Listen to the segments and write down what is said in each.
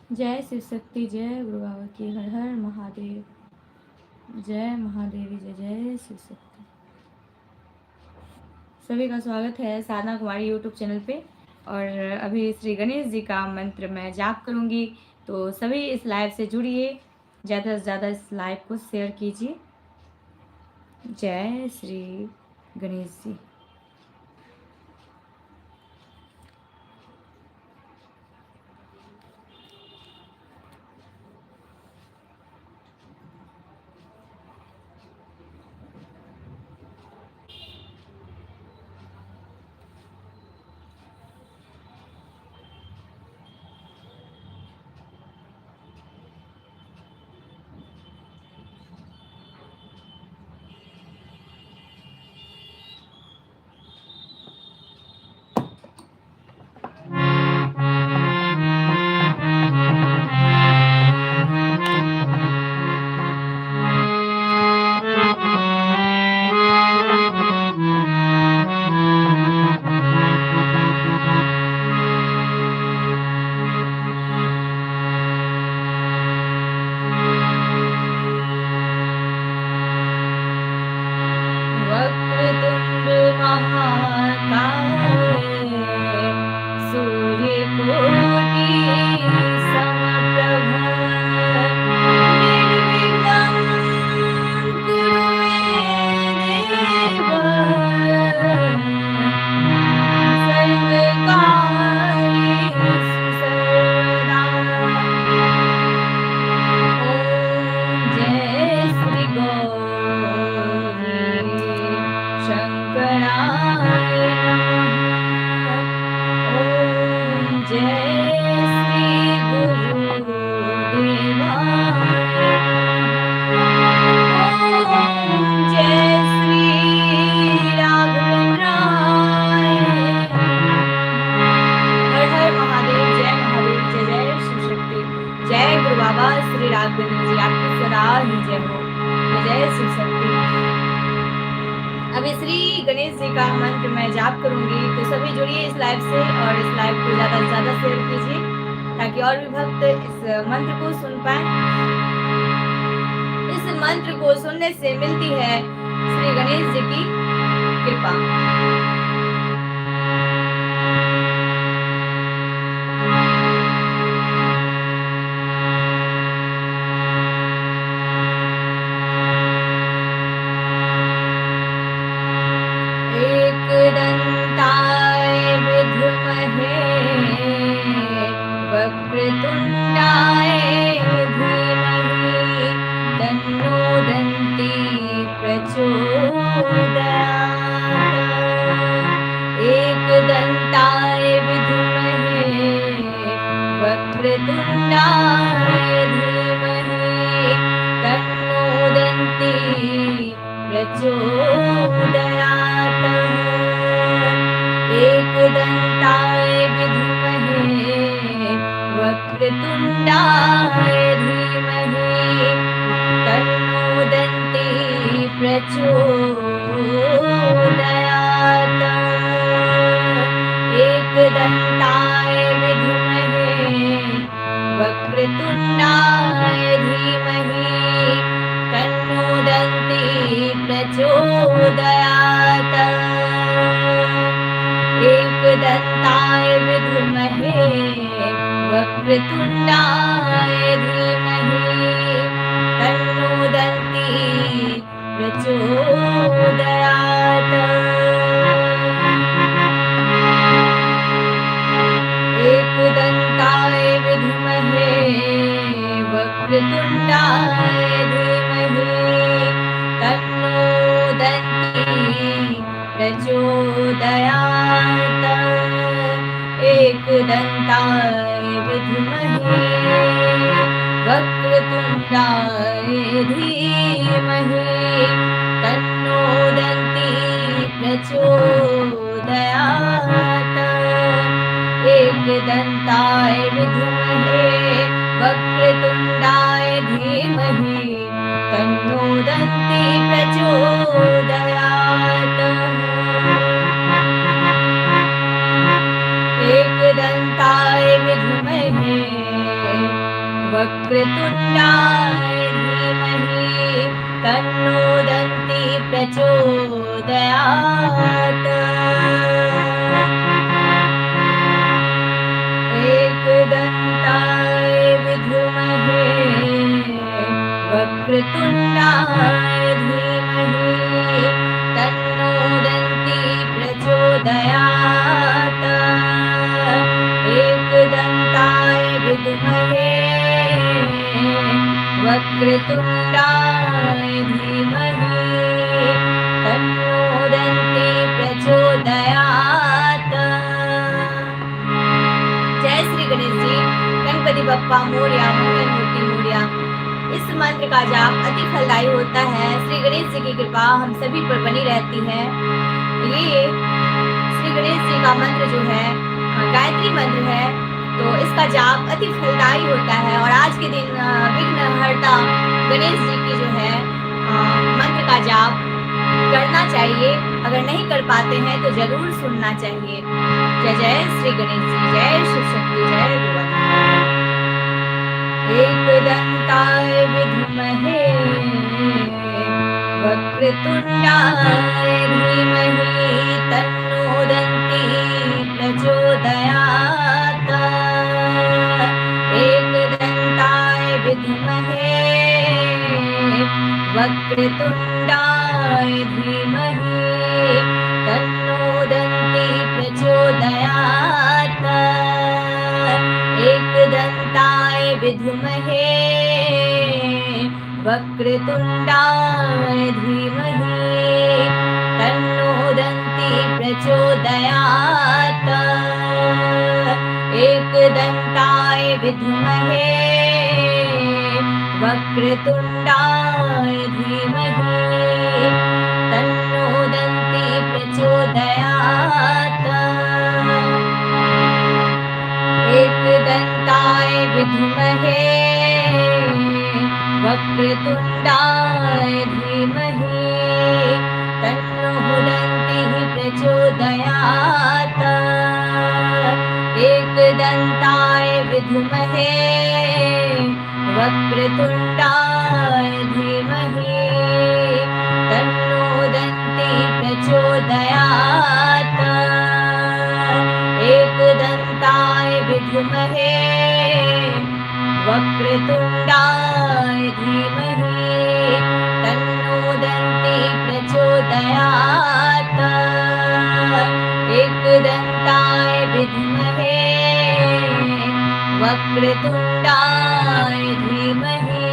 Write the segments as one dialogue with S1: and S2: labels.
S1: जय शिव शक्ति, जय गुरु बाबा की, हर हर महादेव। जय महादेवी, जय जय शिव शक्ति। सभी का स्वागत है साधना कुमारी यूट्यूब चैनल पे। और अभी श्री गणेश जी का मंत्र मैं जाप करूँगी, तो सभी इस लाइव से जुड़िए, ज़्यादा से ज़्यादा इस लाइव को शेयर कीजिए। जय श्री गणेश जी। वक्रतुंड महाकाय, सूर्यकोटि समप्रभ, निर्विघ्नं कुरु मे देव, सर्वकार्येषु सर्वदा। ओम जय श्री गौरी शंकराय नमः। ओम जय श्री गुरुदेवाय नमः। ओम जय श्री राघवेंद्राय। हर हर महादेव, जय महादेव, जय जय शिव शक्ति। जय गुरु बाबा श्री राघवेंद्र जी, आपकी सदा ही जय हो। जय जय शिव शक्ति। अभी श्री गणेश जी का मंत्र मैं जाप करूंगी, तो सभी जुड़िए इस लाइव से और इस लाइव को ज्यादा से ज्यादा शेयर कीजिए, ताकि और भी भक्त इस मंत्र को सुन पाए। इस मंत्र को सुनने से मिलती है श्री गणेश जी की कृपा। एकदंताय विद्महे वक्रतुंडाय धीमहि, तन्नो दन्ती प्रचोदयात्। एकदंताय विद्महे वक्रतुंडाय धीमहि, तन्नो दन्ती प्रचोदयात्। एकदंताय विद्महे वक्रतुंडाय धीमहि, तन्नो दन्ती प्रचोदयात्। एकदंताय विद्महे वक्रतुंडाय धीमहि, तन्नो दन्ती प्रचोदयात्। एकदंताय विद्महे वक्रतुंडाय धीमहि, तन्नो दन्ती प्रचोदयात्। एकदंताय विद्महे वक्रतुंडाय धीमहि, तन्नो दन्ती प्रचोदयात्। एकदंताय विद्महे वक्रतुंडाय धीमहि, तन्नो दन्ती प्रचोदयात्। एकदंताय विद्महे वक्रतुंडाय धीमहि, तन्नो दन्ती प्रचोदयात्। एकदंताय विद्महे वक्रतुण्डाय धीमहि तन्नो दन्ति प्रचोदयात्। एकदन्ताय विद्महे वक्रतुण्डाय धीमहि तन्नो दन्ति प्रचोदयात्। एकदन्ताय विद्महे वक्रतुण्डाय धीमहि तन्नो दन्ति प्रचोदयात्। जय श्री गणेश जी। गणपति बप्पा मोरया, मंगल मूर्ति मोरया। इस मंत्र का जाप अति फलदायी होता है। श्री गणेश जी की कृपा हम सभी पर बनी रहती है। ये श्री गणेश जी का मंत्र जो है गायत्री मंत्र है, तो इसका जाप अति फलदायी होता है। और आज के दिन विघ्नहर्ता गणेश जी की जो है मंत्र का जाप करना चाहिए। अगर नहीं कर पाते हैं तो जरूर सुनना चाहिए। जय जय श्री गणेश जी, जय शिव शक्ति, जय गुरुवार। एकदंताय विद्महे वक्रतुण्डाय धीमहि तन्नो दन्ति प्रचोदयात्। एकदंताय विद्महे वक्रतुण्डाय धीमहि तन्नो दन्ति प्रचोदयात्। एकदन्ताय विद्महे वक्रतुण्डाय धीमहि तन्नो दन्ति प्रचोदयात्। एकदन्ताय विद्महे वक्रतुण्डाय धीमहि तन्नो दन्ति प्रचोदयात्। एकदन्ताय विद्महे वक्रतुण्डाय धीमहि तन्नो दन्ति प्रचोदयात्। एकदन्ताय विद्महे वक्रतुण्डाय धीमहि तन्नो दन्ति प्रचोदयात्। एकदन्ताय विद्महे वक्रतुण्डाय धीमहि तन्नो दन्ति प्रचोदयात्। एकदन्ताय विद्महे वक्रतुण्डाय धीमहि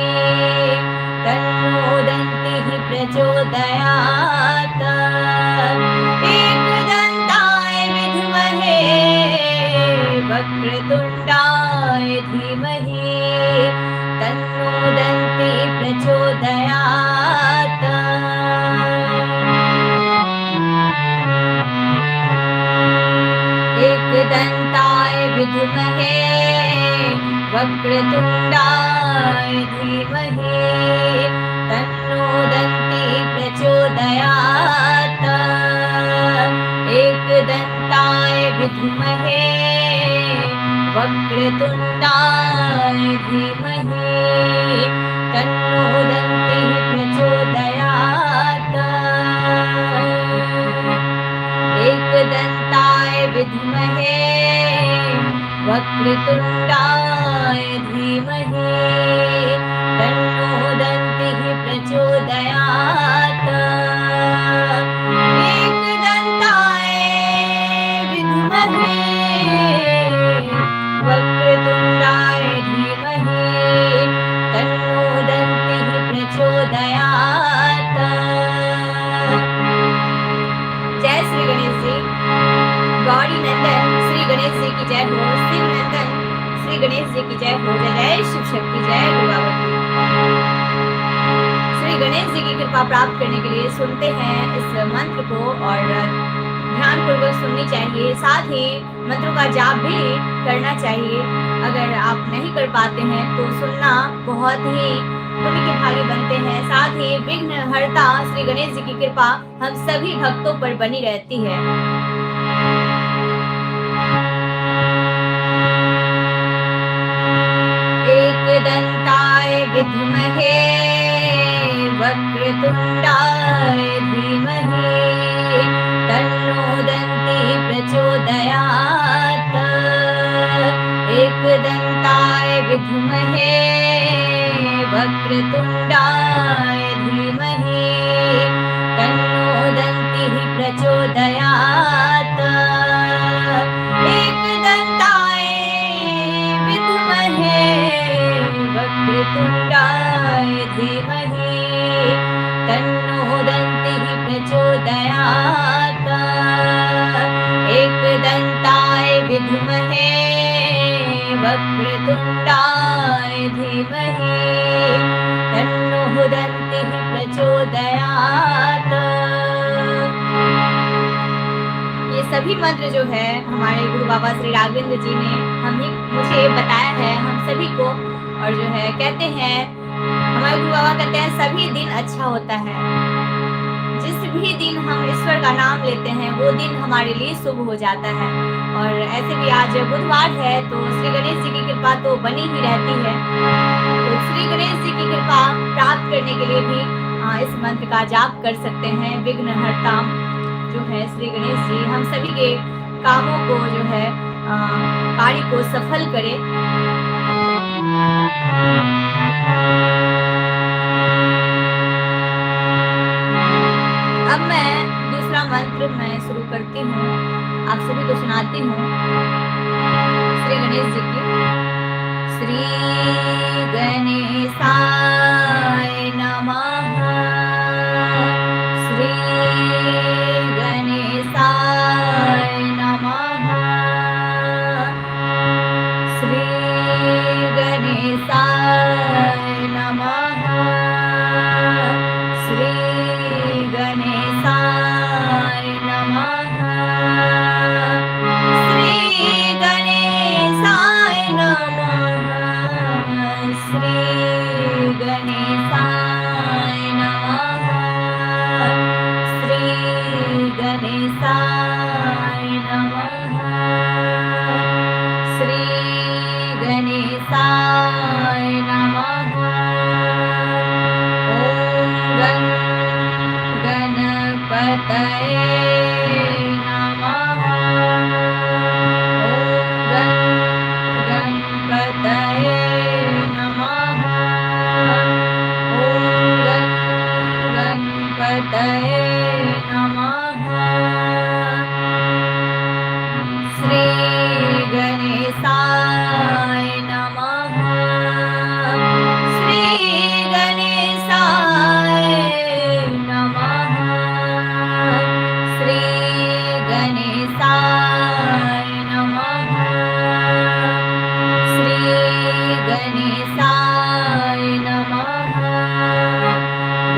S1: तन्नो दन्ति प्रचोदयात्। एकदन्ताय विद्महे वक्रतुण्डाय धीमहि तन्नो दन्ति प्रचोदयात्। एकदन्ताय विद्महे वक्रतुण्डाय धीमहि तन्नो दन्ति प्रचोदयात्। एकदन्ताय विद्महे वक्रतुण्डाय धीमहि तन्नो दन्ति प्रचोदयात्। एकदन्ताय विद्महे वक्रतुण्डाय धीमहि तन्नो दन्ति प्रचोदयात्। एकदन्ताय विद्महे वक्रतुण्डाय धीमहि तन्नो दन्ति प्रचोदयात्। जय श्री गणेश जी। गौरी नंदन श्री गणेश जी की जय हो। शिव नंदन श्री गणेश जी की जय हो। जय जय शिव शक्ति, जय गुरुवावती। श्री गणेश जी की कृपा प्राप्त करने के लिए सुनते हैं इस मंत्र को और ध्यान पूर्वक सुननी चाहिए। साथ ही मंत्रों का जाप भी करना चाहिए। अगर आप नहीं कर पाते हैं तो सुनना बहुत ही पुण्य के भागी बनते हैं। साथ ही विघ्नहर्ता श्री गणेश जी की कृपा हम सभी भक्तों पर बनी रहती है। एकदन्ताय विद्महे वक्रतुण्डाय धीमहि तन्नो दन्तिः प्रचोदयात् एकदन्ताय विद्महे वक्रतुण्डाय धीमहि तन्नो दन्तिः प्रचोदयात् एकदन्ताय विद्महे वक्रतुण्डाय धीमहि तन्नो दन्तिः प्रचोदयात् एकदन्ताय विद्महे वक्रतुण्डाय धीमहि तन्नो दन्तिः प्रचोदयात्। ये सभी मंत्र जो है हमारे गुरु बाबा श्री राघवेंद्र जी ने मुझे बताया है हम सभी को। और जो है कहते हैं हमारे गुरु बाबा कहते हैं सभी दिन अच्छा होता है। जिस भी दिन हम ईश्वर का नाम लेते हैं वो दिन हमारे लिए शुभ हो जाता है। और ऐसे भी आज बुधवार है तो श्री गणेश जी की कृपा तो बनी ही रहती है। तो श्री गणेश जी की कृपा प्राप्त करने के लिए भी इस मंत्र का जाप कर सकते हैं। विघ्नहर्ता जो है श्री गणेश जी हम सभी के कामों को जो है कार्य को सफल करे। अब मैं दूसरा मंत्र मैं शुरू करती हूँ, आप सभी को सुनाती हूँ श्री गणेश जी की। श्री गणेशाय नमः श्री गणेशाय नमः श्री गणेशाय नमः श्री गणेशाय नमः श्री गणेशाय नमः श्री गणेशाय नमः श्री गणेशाय नमः श्री गणेशाय नमः। ॐ गणपतये नमः। ॐ गणपतये नमः। ॐ गणपतये नमः। श्री गणेशाय नमः श्री गणेशाय नमः श्री गणेशाय नमः श्री गणेशाय नमः।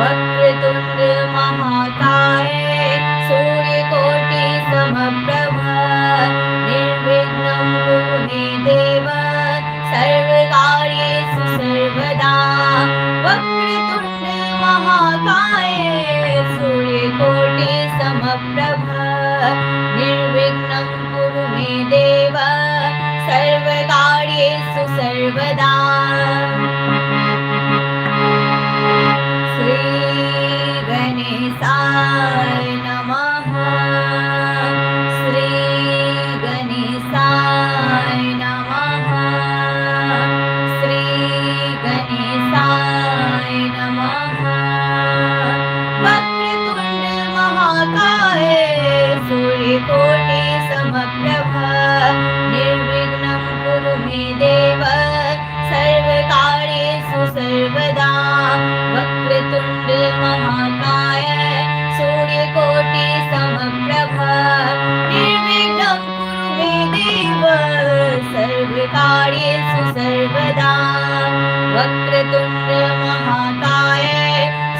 S1: वक्रतुण्ड महाकाय सूर्यकोटि समप्रभ निर्विघ्नं कुरु मे देव सर्वकार्येषु सर्वदा। वक्रतुण्ड महाकाय सूर्यकोटि समप्रभ निर्विघ्नं कुरु मे देव सर्वकार्येषु सर्वदा। श्री गणेशाय नमः श्री गणेशाय नमः श्री गणेशाय नमः। वक्रतुण्ड महाकाय सूर्यकोटि समप्रभ निर्विघ्नं कुरु मे देव सर्वकार्येषु सर्वदा। वक्रतुण्ड महाकाय सूर्यकोटि समप्रभ निर्विघ्नं कुरु मे देव सर्वकार्येषु सर्वदा। वक्रतुण्ड महाकाय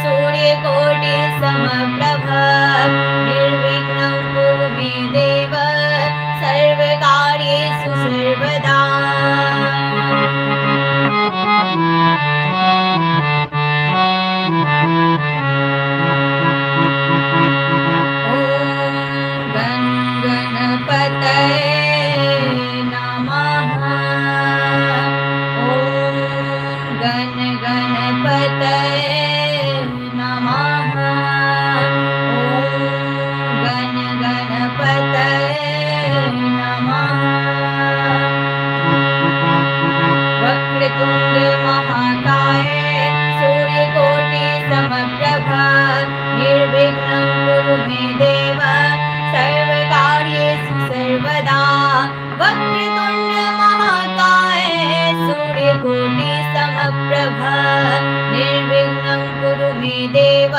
S1: सूर्यकोटि समप्रभ निर्विघ्नं कुरु मे देव सर्वकार्येषु सर्वदा। गणपतये नमः। ॐ वक्रतुण्ड महाकाय सूर्यकोटि समप्रभ निर्विघ्नं कुरु मे देव सर्वकार्येषु सर्वदा वक्रतुण्ड महाकाय सूर्यकोटि समप्रभ निर्विघ्नं कुरु मे देव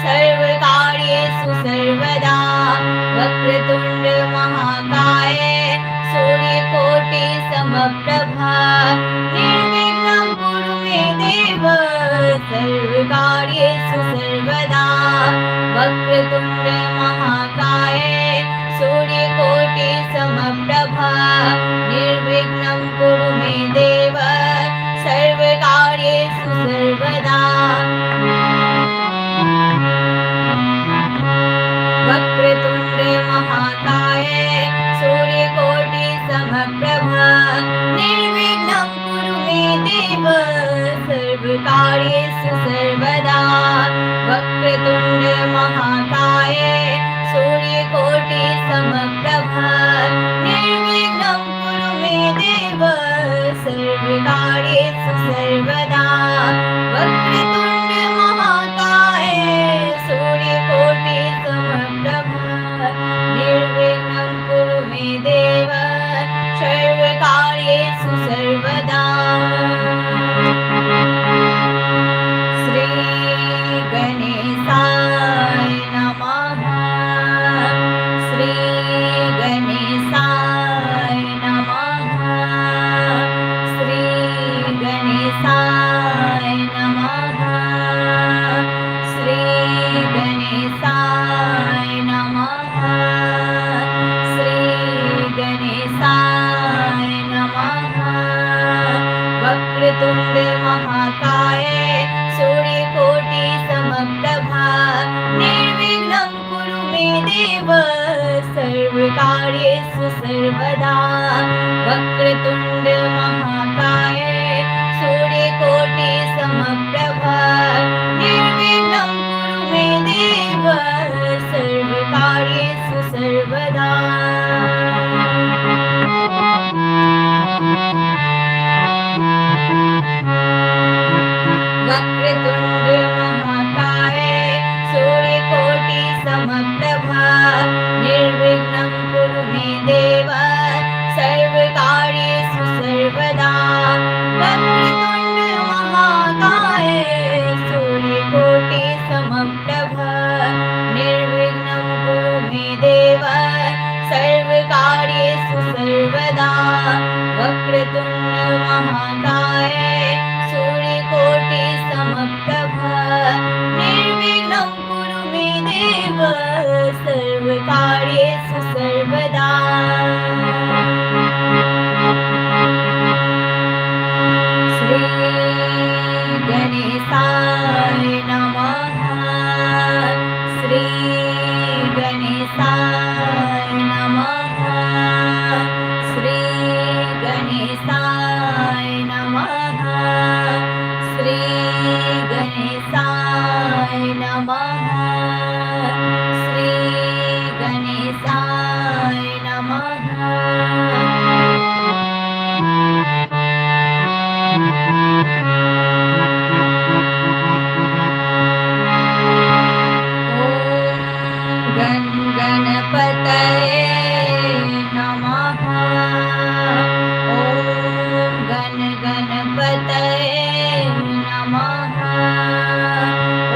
S1: सर्वकार्येषु सर्वदा वक्रतुण्ड महाकाय सूर्यकोटि समप्रभ निर्विघ्नं कुरु मे देव सर्वकार्येषु सर्वदा वक्रतुण्ड महाकाय सूर्यकोटि समप्रभ निर्विघ्नं कुरु मे देव सर्वकार्येषु सर्वदा वक्रतुण्ड महाकाय सूर्यकोटि समप्रभ निर्विघ्नं कुरु मे देव सर्वकार्येषु सर्वदा वक्रतुण्ड महाकाय सूर्यकोटि समप्रभ निर्विघ्नं कुरु मे देव सर्वकार्येषु सर्वदा वक्रतुण्ड महाकाय सूर्यकोटि समप्रभ निर्विघ्नं कुरु मे देव सर्वकार्येषु सर्वदा श्री गणेशाय नमः श्री गणेशाय नमः श्री गणेशाय नमः श्री गणेशाय नमः श्री गणेशाय नमः वक्रतुण्ड महाकाय सूर्यकोटि समप्रभ निर्विघ्नं कुरु मे देव सर्वकार्येषु सर्वदा वक्रतुण्ड महाकाय सूर्यकोटि समप्रभ निर्विघ्नं कुरु मे देव सर्वकार्येषु सर्वदा वक्रतुण्ड महाकाय सूर्यकोटि समप्रभ निर्विघ्नं कुरु मे देव सर्वकार्येषु सर्वदा वक्रतुण्ड महाकाय सूर्यकोटि समप्रभ निर्विघ्नं कुरु मे देव सर्वकार्येषु सर्वदा वक्रतुण्ड महाकाय सूर्यकोटि समप्रभ निर्विघ्नं कुरु मे देव सर्वकार्येषु सर्वदा श्री गणेशाय नमः श्री गणेशाय नमः श्री गणेशाय नमः श्री गणेशाय नमः श्री गणेशाय नमः गणपतये नमः ॐ गणपतये नमः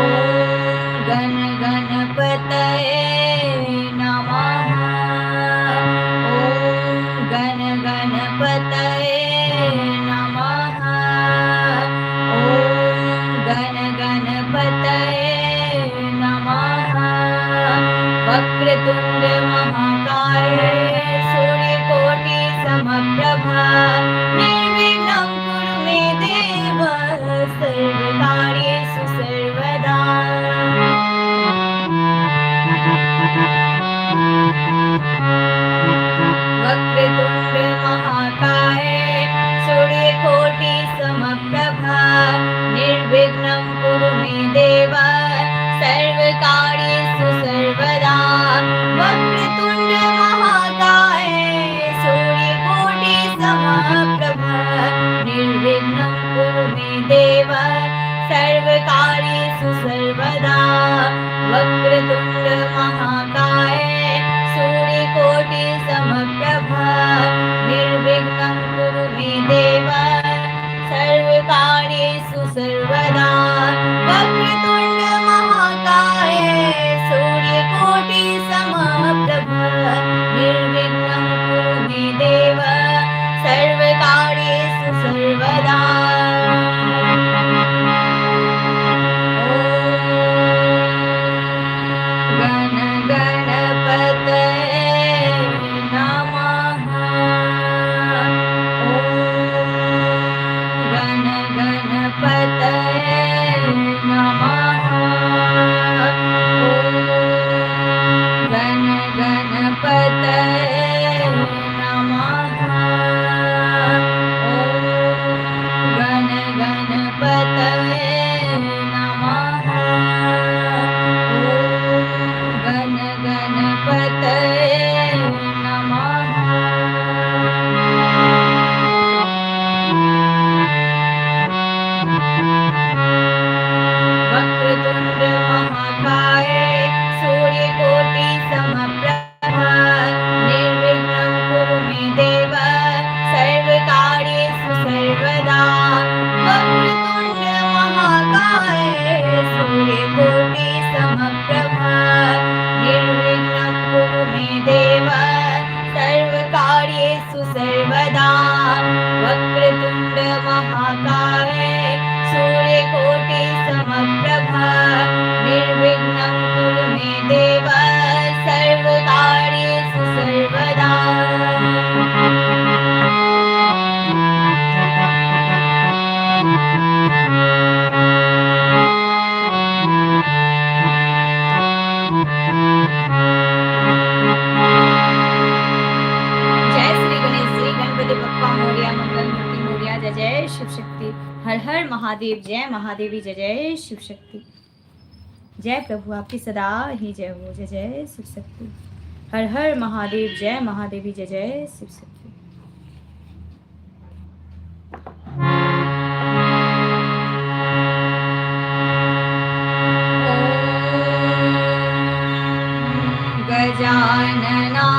S1: ॐ गणपतये नमः ॐ गणपतये नमः ॐ गणपतये नमः वक्रतुण्ड महाकाय सूर्यकोटि समप्रभ निर्विघ्नं कुरु मे देव सर्वकार्येषु सर्वदा वक्रतुण्ड महाकाय सूर्यकोटि समप्रभ निर्विघ्नं कुरु मे देव सर्वकार्येषु सर्वदा वक्रतुण्ड महाकाय सूर्यकोटि समप्रभ निर्विघ्नं वक्रतुण्डमहाकाय सूर्यकोटि समप्रभा निर्विघ्नं कुरु मे देव सर्वकार्येषु सर्वदा। जय जय शिव शक्ति। हर हर महादेव। जय महादेवी। जय जय शिव शक्ति। जय प्रभु आपकी सदा ही जय हो। जय जय शिव शक्ति। हर हर महादेव। जय महादेवी। जय जय शिव शक्ति। गजानना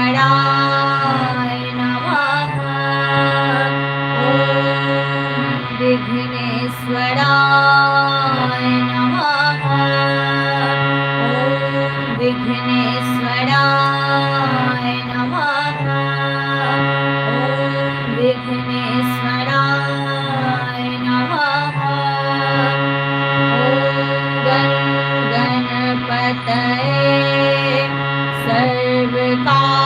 S1: विघ्नेश्वराय नमः। ॐ विघ्नेश्वराय नमः। ॐ विघ्नेश्वराय नमः। ॐ विघ्नेश्वराय नमः। ॐ गणपतये सर्वकार्य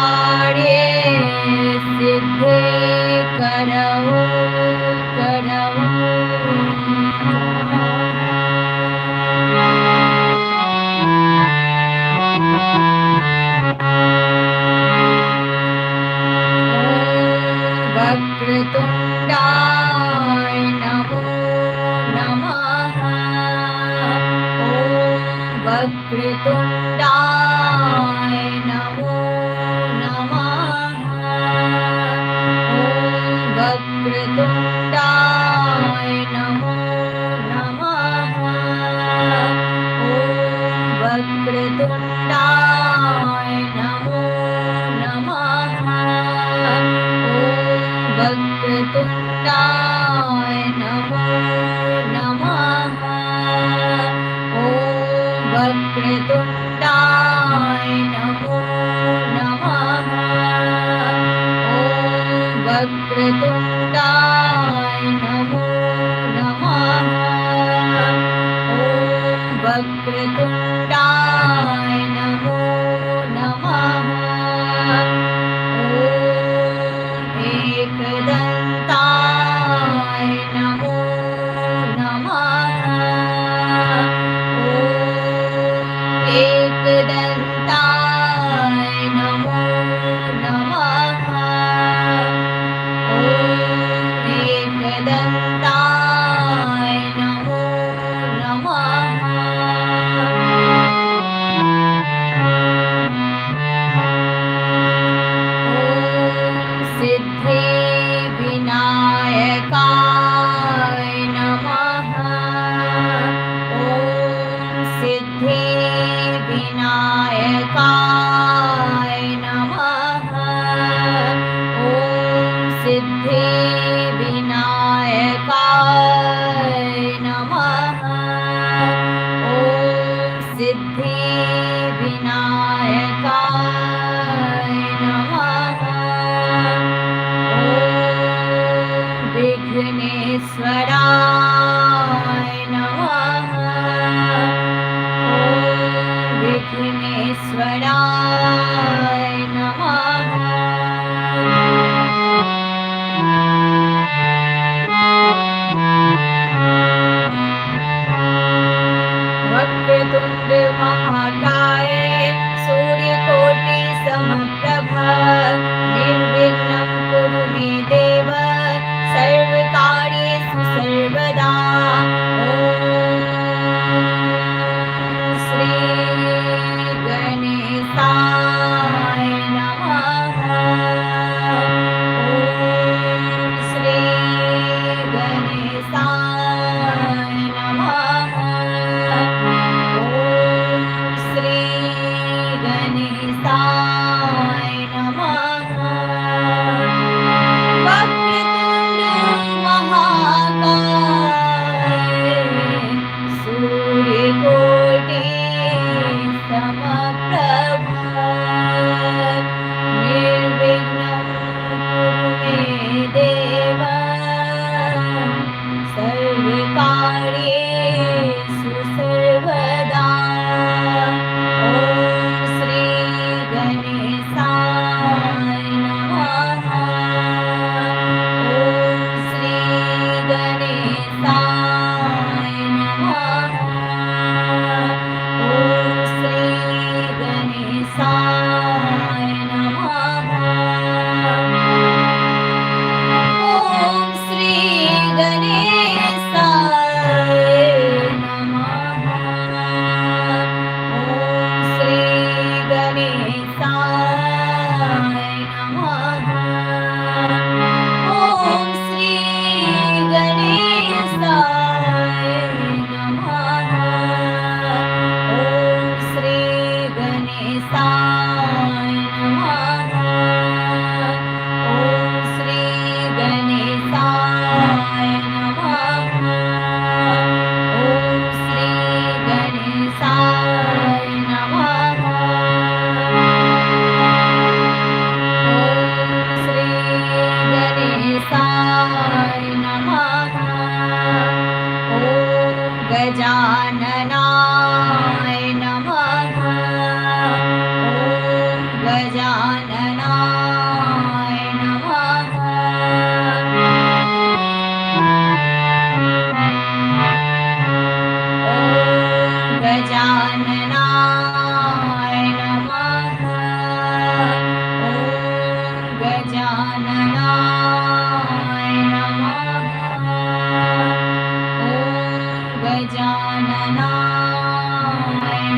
S1: गजाननाय नमः। ॐ गजाननाय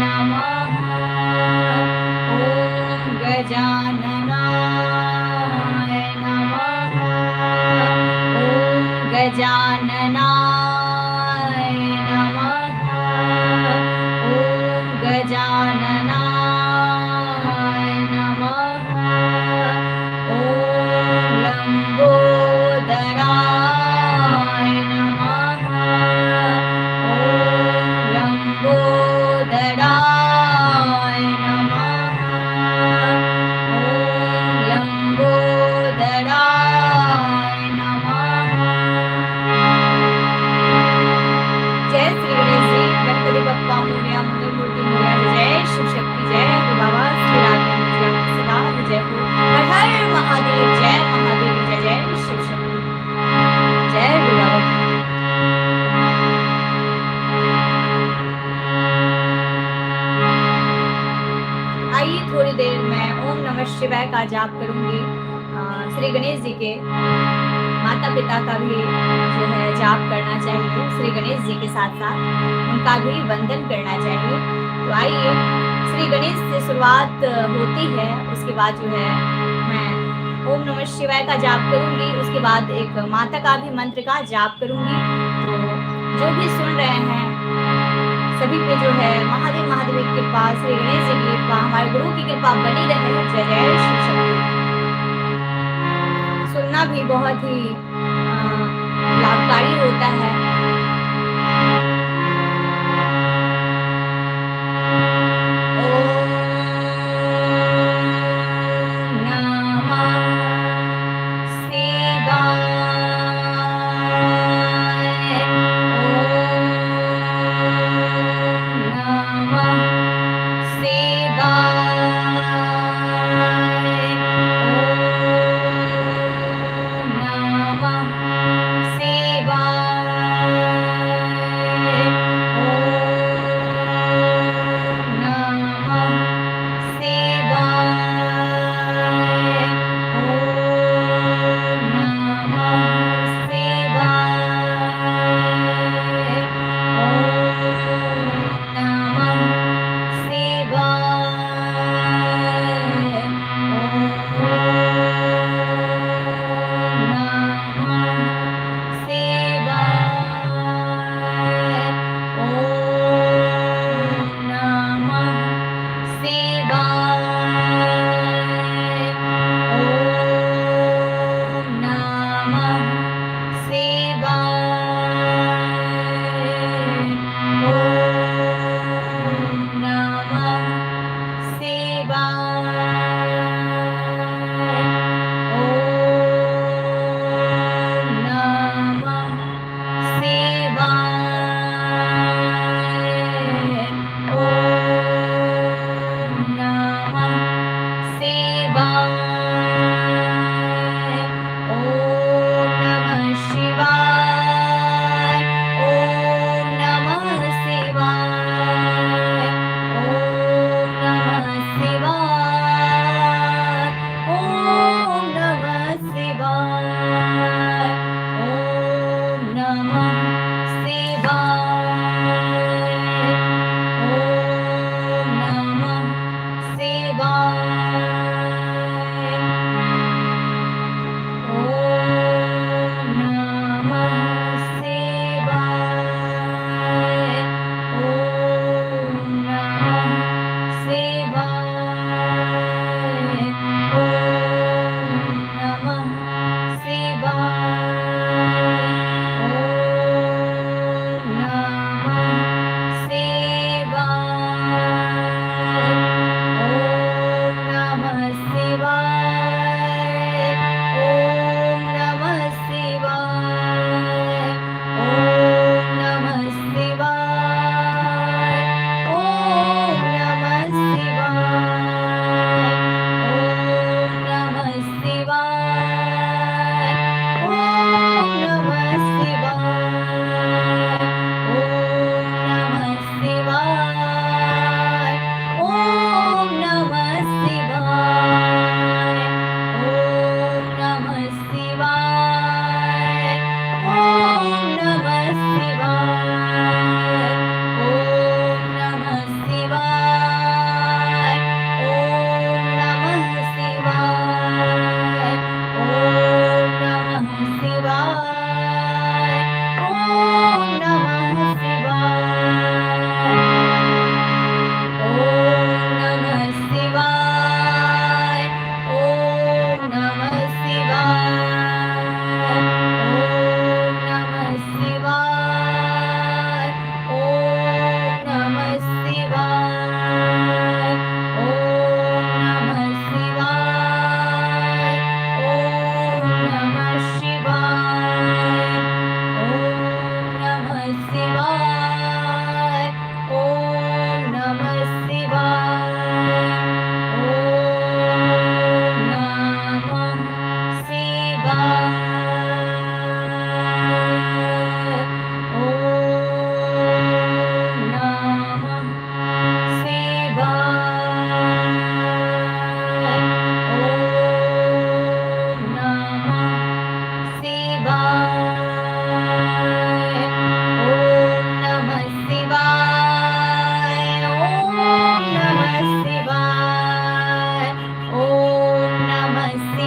S1: नमः। ॐ गजाननाय नमः। ॐ गजाननाय नमः। ॐ गजाननाय नमः। ॐ लम्बोदराय नमः। ॐ लम्बोदराय नमः। ॐ लम्बोदराय नमः। जय श्री गणेश जी, गणपति बप्पा मोरया, मंगल मूर्ति मोरया। जय शिव शक्ति, जय गुरु बाबा श्री राघवेंद्र जी आपकी सदा जय हो। हर हर महादेव, जय महादेव, जय जय शिव शक्ति, जय गुरु बाबा की। आइए थोड़ी देर मैं ओम नमः शिवाय का जाप करूंगी। श्री गणेश जी के माता पिता का भी जो है जाप करना चाहिए, श्री गणेश जी के साथ साथ उनका भी वंदन करना चाहिए। तो आइए, श्री गणेश से शुरुआत होती है, उसके बाद जो है मैं ओम नमः शिवाय का जाप करूंगी, उसके बाद एक माता का भी मंत्र का जाप करूंगी। तो जो भी सुन रहे हैं सभी पे जो है महादेव महादेव की कृपा, श्री गणेश जी की कृपा, हमारे गुरु की कृपा बनी रहे। जय जय शिव शक्ति। सुनना भी बहुत ही लाभकारी होता है।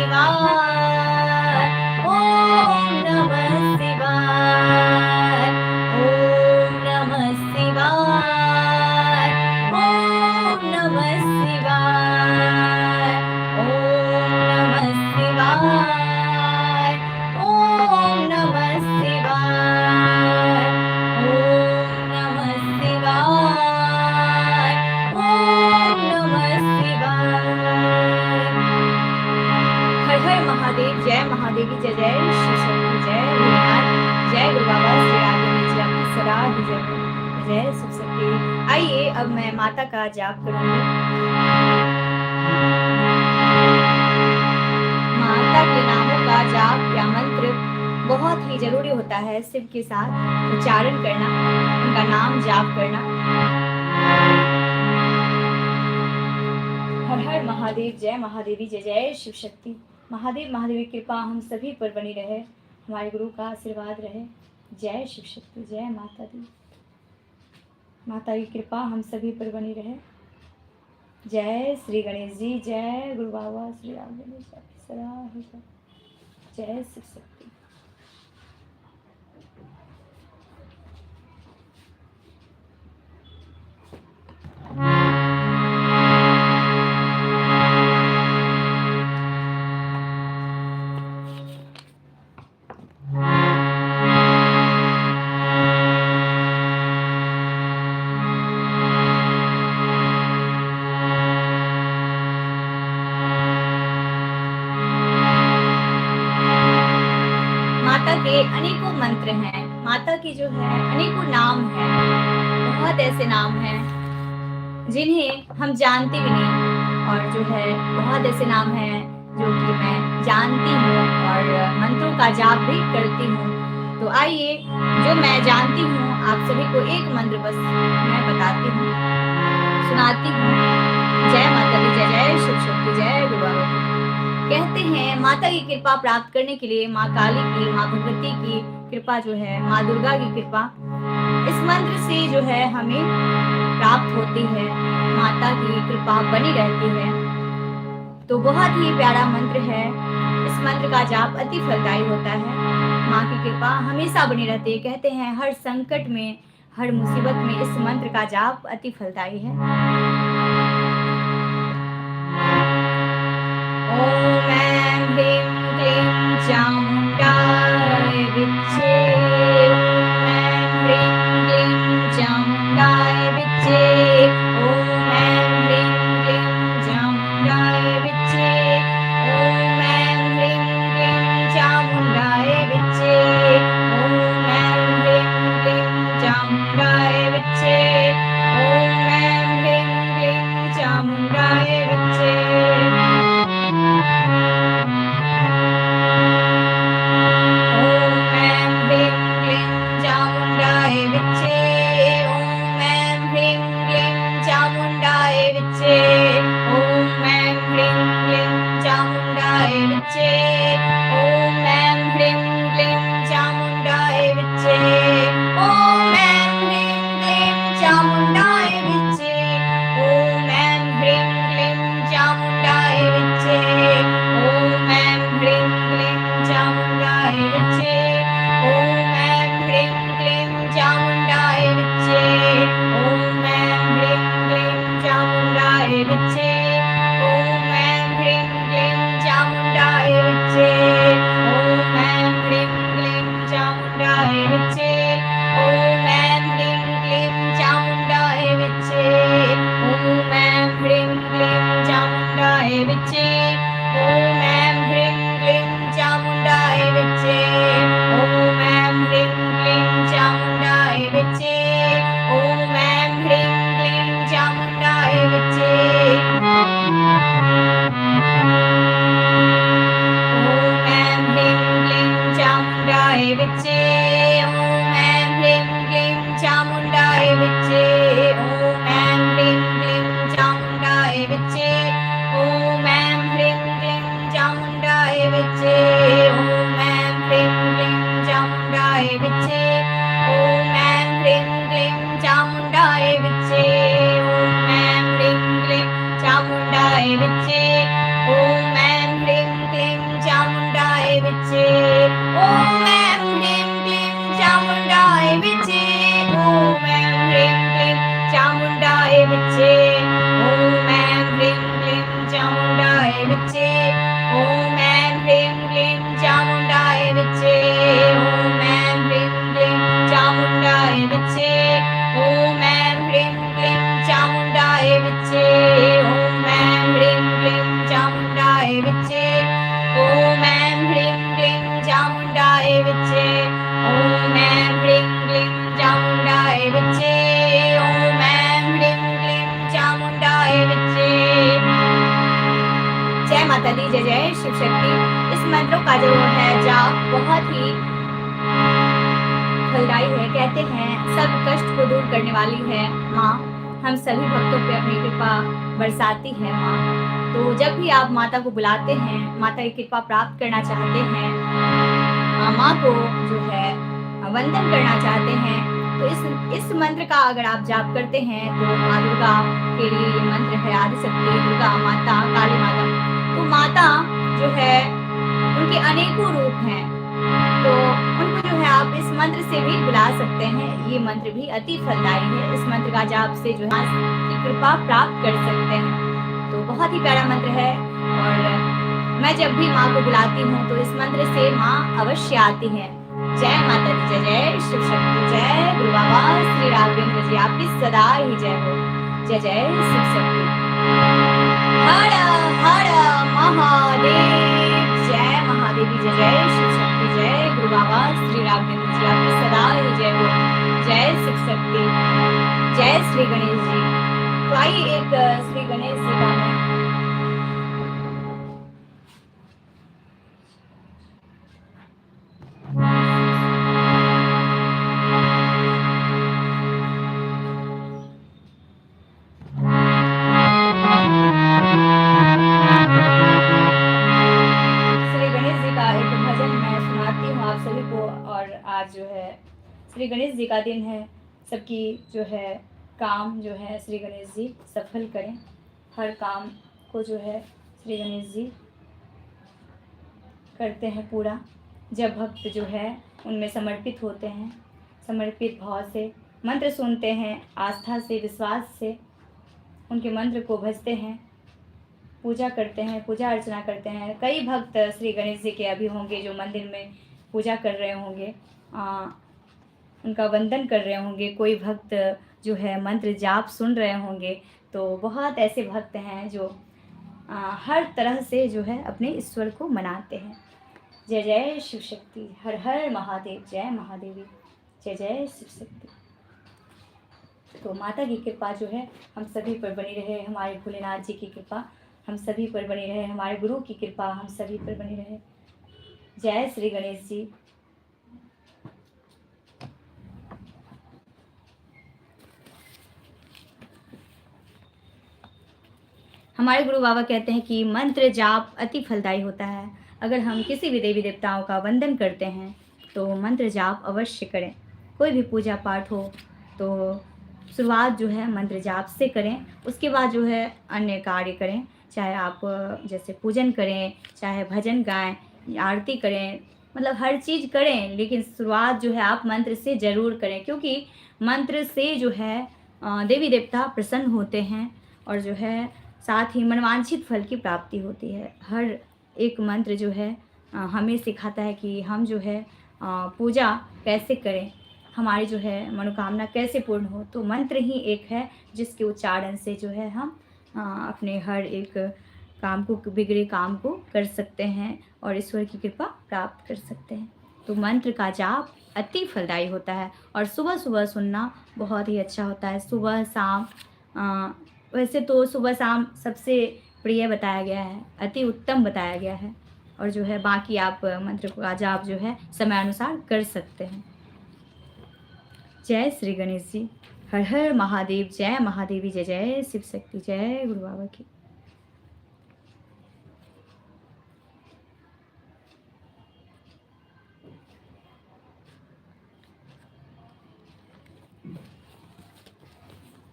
S1: शिवाय, ओम नमः शिवाय, ओम नमः शिवाय, ओम नमः शिवाय, ओम नमः शिवाय, ओम नमः शिवाय, ओम नमः शिवाय, ओम नमः शिवाय। हर हर महादेव, जय महादेवी, जय जय शिव शक्ति, जय भोलेनाथ, जय गुरु बाबा श्री राघवेंद्र जी, आपकी सदा ही जय हो, जय शिव शक्ति। आइए अब मैं माता का जाप करूंगी। माता के नामों का जाप या मंत्र बहुत ही जरूरी होता है शिव के साथ उच्चारण करना, उनका नाम जाप करना। हर हर महादेव, जय महादेवी, जय जय शिव शक्ति। महादेव महादेवी कृपा हम सभी पर बनी रहे, हमारे गुरु का आशीर्वाद रहे। जय शिव शक्ति, जय माता दी। माता की कृपा हम सभी पर बनी रहे। जय श्री गणेश जी, जय गुरु बाबा श्री राघवेंद्र जी, आपकी सदा ही जय। जय शिव शक्ति। माता के अनेकों मंत्र हैं, माता की जो है अनेकों नाम हैं, बहुत ऐसे नाम हैं जिन्हें हम जानते भी नहीं, और जो है बहुत ऐसे नाम हैं जो कि मैं जानती हूँ और मंत्रों का जाप भी करती हूँ। तो आइए जो मैं जानती हूँ आप सभी को एक मंत्र बस मैं बताती हूँ, सुनाती हूँ। जय माता दी, जय जय शिव शक्ति, जय गुरु बाबा की। कहते हैं माता की कृपा प्राप्त करने के लिए माँ काली की, माँ भगवती की कृपा जो है, माँ दुर्गा की कृपा इस मंत्र से जो है हमें प्राप्त होती है, माता की कृपा बनी रहती है। तो बहुत ही प्यारा मंत्र है, इस मंत्र का जाप अति फलदायी होता है, माँ की कृपा हमेशा बनी रहती है। कहते हैं हर संकट में, हर मुसीबत में इस मंत्र का जाप अति फलदायी है। ओम ऐं ह्रीं क्लीं चामुण्डाय विच्चे, ओम ऐं ह्रीं क्लीं चामुण्डाय विच्चे, ओम ऐं ह्रीं क्लीं चामुण्डाय विच्चे, ओम ऐं ह्रीं क्लीं चामुण्डाय विच्चे, ओम ऐं ह्रीं क्लीं चामुण्डाय विच्चे, ओम ऐं ह्रीं क्लीं चामुण्डाय विच्चे। चामुण्डाय विच्चे, ॐ ऐं ह्रीं क्लीं जय जय शिव शक्ति। इस मंत्रों का जो है जाप बहुत ही फलदायी है। कहते हैं सब कष्ट को दूर करने वाली है माँ, हम सभी भक्तों पे अपनी कृपा बरसाती है माँ। तो जब भी आप माता को बुलाते हैं, माता की कृपा प्राप्त करना चाहते हैं, माँ को जो है वंदन करना चाहते हैं, तो इस मंत्र का अगर आप जाप करते हैं तो माँ दुर्गा के लिए ये मंत्र है। आदिशक्ति, दुर्गा माता, काली माता, तो माता जो है उनके अनेकों रूप हैं, तो उनको जो है आप इस मंत्र से भी बुला सकते हैं। ये मंत्र भी अति फलदायी है। इस मंत्र का जाप से जो है की कृपा प्राप्त कर सकते हैं। तो बहुत ही प्यारा मंत्र है और मैं जब भी माँ को बुलाती हूँ तो इस मंत्र से माँ अवश्य आती है। जय माता दी, जय जय शिव शक्ति, जय गुरु बाबा श्री राघवेंद्र जी, आपकी सदा ही जय हो। जय जय शिव शक्ति। हर हर महादेव, जय महादेवी, जय जय शिव शक्ति, जय गुरु बाबा श्री राघवेंद्र जी, आपकी सदा ही जय हो। जय शिव शक्ति, जय श्री गणेश जी। तो आइए एक श्री गणेश जी का है। आज जो है श्री गणेश जी का दिन है। सबकी जो है काम जो है श्री गणेश जी सफल करें। हर काम को जो है श्री गणेश जी करते हैं पूरा। जब भक्त जो है उनमें समर्पित होते हैं, समर्पित भाव से मंत्र सुनते हैं, आस्था से, विश्वास से उनके मंत्र को भजते हैं, पूजा करते हैं, पूजा अर्चना करते हैं। कई भक्त श्री गणेश जी के अभी होंगे जो मंदिर में पूजा कर रहे होंगे, उनका वंदन कर रहे होंगे। कोई भक्त जो है मंत्र जाप सुन रहे होंगे। तो बहुत ऐसे भक्त हैं जो हर तरह से जो है अपने ईश्वर को मनाते हैं। जय जय शिव शक्ति, हर हर महादेव, जय महादेवी, जय जय शिव शक्ति। तो माता की कृपा जो है हम सभी पर बनी रहे, हमारे भोलेनाथ जी की कृपा हम सभी पर बनी रहे, हमारे गुरु की कृपा हम सभी पर बनी रहे। जय श्री गणेश जी। हमारे गुरु बाबा कहते हैं कि मंत्र जाप अति फलदायी होता है। अगर हम किसी भी देवी देवताओं का वंदन करते हैं तो मंत्र जाप अवश्य करें। कोई भी पूजा पाठ हो तो शुरुआत जो है मंत्र जाप से करें, उसके बाद जो है अन्य कार्य करें। चाहे आप जैसे पूजन करें, चाहे भजन गाएं, आरती करें, मतलब हर चीज़ करें, लेकिन शुरुआत जो है आप मंत्र से ज़रूर करें, क्योंकि मंत्र से जो है देवी देवता प्रसन्न होते हैं और जो है साथ ही मनवांछित फल की प्राप्ति होती है। हर एक मंत्र जो है हमें सिखाता है कि हम जो है पूजा कैसे करें, हमारी जो है मनोकामना कैसे पूर्ण हो। तो मंत्र ही एक है जिसके उच्चारण से जो है हम अपने हर एक काम को, बिगड़े काम को कर सकते हैं और ईश्वर की कृपा प्राप्त कर सकते हैं। तो मंत्र का जाप अति फलदायी होता है और सुबह सुबह सुनना बहुत ही अच्छा होता है। सुबह शाम, वैसे तो सुबह शाम सबसे प्रिय बताया गया है, अति उत्तम बताया गया है, और जो है बाकी आप मंत्र का जाप जो है समय अनुसार कर सकते हैं। जय श्री गणेश जी, हर हर महादेव, जय महादेवी, जय जय शिव शक्ति, जय गुरु बाबा की।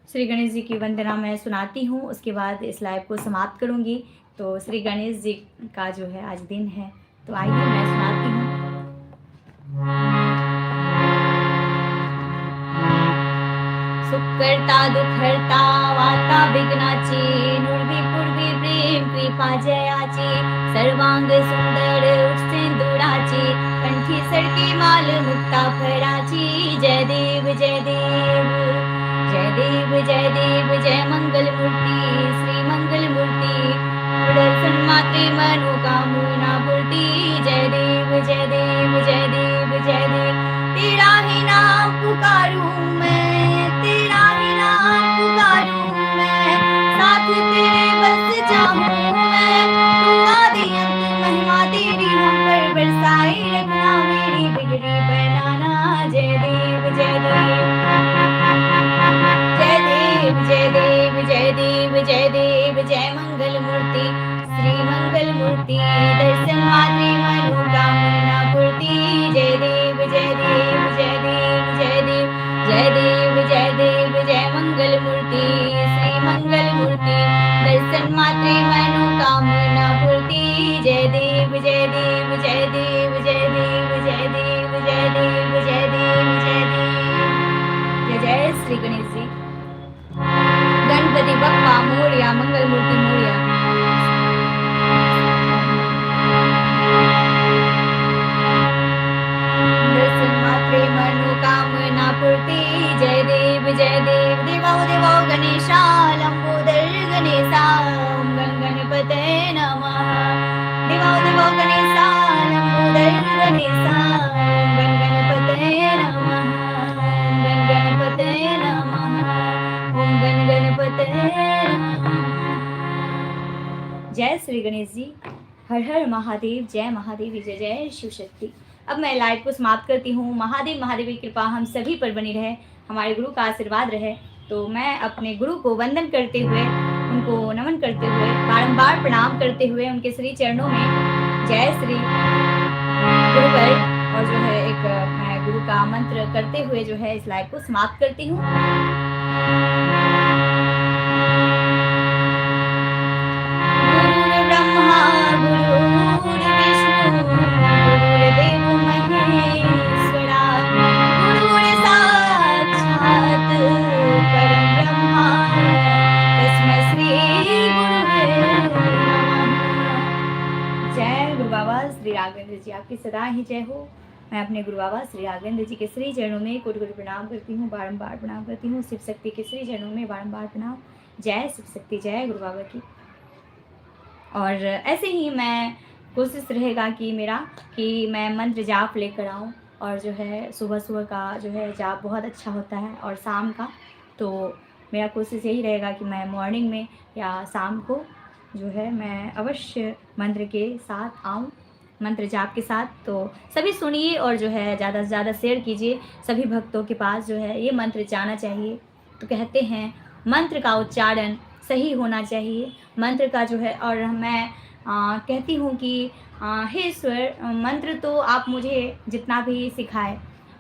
S1: श्री गणेश जी की वंदना मैं सुनाती हूँ, उसके बाद इस लाइव को समाप्त करूँगी। तो श्री गणेश जी का जो है आज दिन है, तो आइए मैं सुनाती हूँ। सुख करता दुख हरता वार्ता विघ्नाची, नुर्वी पूर्वी प्रेम कृपा जयाची, सर्वांग सुंदर सिंदुराची, कंठी सडकी माल मुक्ता फराची। जय देव जय देव, जय देव जय देव, जय मंगल मूर्ति, श्री मंगल मूर्ति, दर्शन मात्रे मनोकामना पूर्ति। जय देव जय देव, जय देव जय देव, तेरा ही नाम पुकारूं मैं, तेरा ही नाम पुकारूं मैं, साथ तेरे बस जाऊं मैं, तू आदि तेरी हम पर बरसाए रखना, मेरी बिगड़ी बनाना। जय देव जय देव जय देव जय देव जय देव जय देव। जय मंगल मूर्ति श्री मंगल मूर्ति, दर्शन मात्रे मनोकामना पूर्ति। जय देव जय देव जय देव जय देव जय देव जय देव। जय मंगल मूर्ति श्री मंगल मूर्ति, दर्शन मात्रे मनोकामना पूर्ति। जय देव जय देव जय देव जय देव जय देव जय देव जय देव जय देव। जय जय श्री गणेश जी। गणपति बप्पा मोरया, मंगल मूर्ति मोरया। दर्शन मात्रे मनोकामना पूर्ति। जय देव जय देव। देवो देवो गणेशा, लंबोदर गणेशा, ओम गणपते नमः। देवो देवो गणेशा, लंबोदर गणेशा, ओम गणपते नमः। ओम गणपते नमः। ओम गणपते नमः। जय श्री गणेश जी। हर हर महादेव। जय महादेव। जय जय शिव शक्ति। अब मैं लाइव को समाप्त करती हूँ। महादेव महादेव की कृपा हम सभी पर बनी रहे, हमारे गुरु का आशीर्वाद रहे। तो मैं अपने गुरु को वंदन करते हुए, उनको नमन करते हुए, बारंबार प्रणाम करते हुए उनके श्री चरणों में जय श्री गुरु पर, और जो है एक मैं गुरु का मंत्र करते हुए जो है इस लाइव को समाप्त करती हूँ। श्री राघवेंद्र जी आपकी सदा ही जय हो। मैं अपने गुरु बाबा श्री राघवेंद्र जी के श्री चरणों में कोटि कोटि प्रणाम करती हूँ, बारंबार प्रणाम करती हूँ। शिव शक्ति के श्री चरणों में बारंबार प्रणाम। जय शिव शक्ति, जय गुरु बाबा की। और ऐसे ही मैं कोशिश रहेगा कि मेरा कि मैं मंत्र जाप लेकर आऊँ, और जो है सुबह सुबह का जो है जाप बहुत अच्छा होता है, और शाम का तो मेरा कोशिश यही रहेगा कि मैं मॉर्निंग में या शाम को जो है मैं अवश्य मंत्र के साथ आऊँ, मंत्र जाप के साथ। तो सभी सुनिए और जो है ज़्यादा से ज़्यादा शेयर कीजिए। सभी भक्तों के पास जो है ये मंत्र जाना चाहिए। तो कहते हैं मंत्र का उच्चारण सही होना चाहिए, मंत्र का जो है। और मैं कहती हूँ कि हे ईश्वर, मंत्र तो आप मुझे जितना भी सिखाए,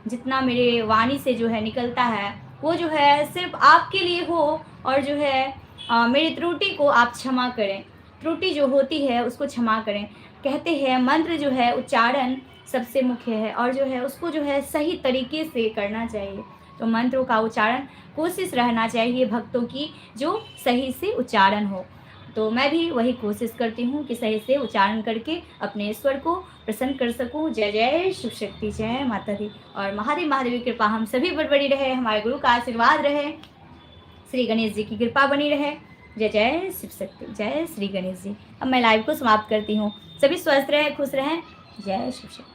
S1: जितना मेरे वाणी से जो है निकलता है, वो जो है सिर्फ आपके लिए हो, और जो है मेरी त्रुटि को आप क्षमा करें, त्रुटि जो होती है उसको क्षमा करें। कहते हैं मंत्र जो है उच्चारण सबसे मुख्य है, और जो है उसको जो है सही तरीके से करना चाहिए। तो मंत्रों का उच्चारण कोशिश रहना चाहिए भक्तों की, जो सही से उच्चारण हो। तो मैं भी वही कोशिश करती हूँ कि सही से उच्चारण करके अपने ईश्वर को प्रसन्न कर सकूँ। जय जय शिव शक्ति, जय माता दी। और महादेव महादेव की कृपा हम सभी पर बनी रहे, हमारे गुरु का आशीर्वाद रहे, श्री गणेश जी की कृपा बनी रहे। जय जय शिव शक्ति, जय श्री गणेश जी। अब मैं लाइव को समाप्त करती हूँ। सभी स्वस्थ रहें, खुश रहें। जय शिव शक्ति।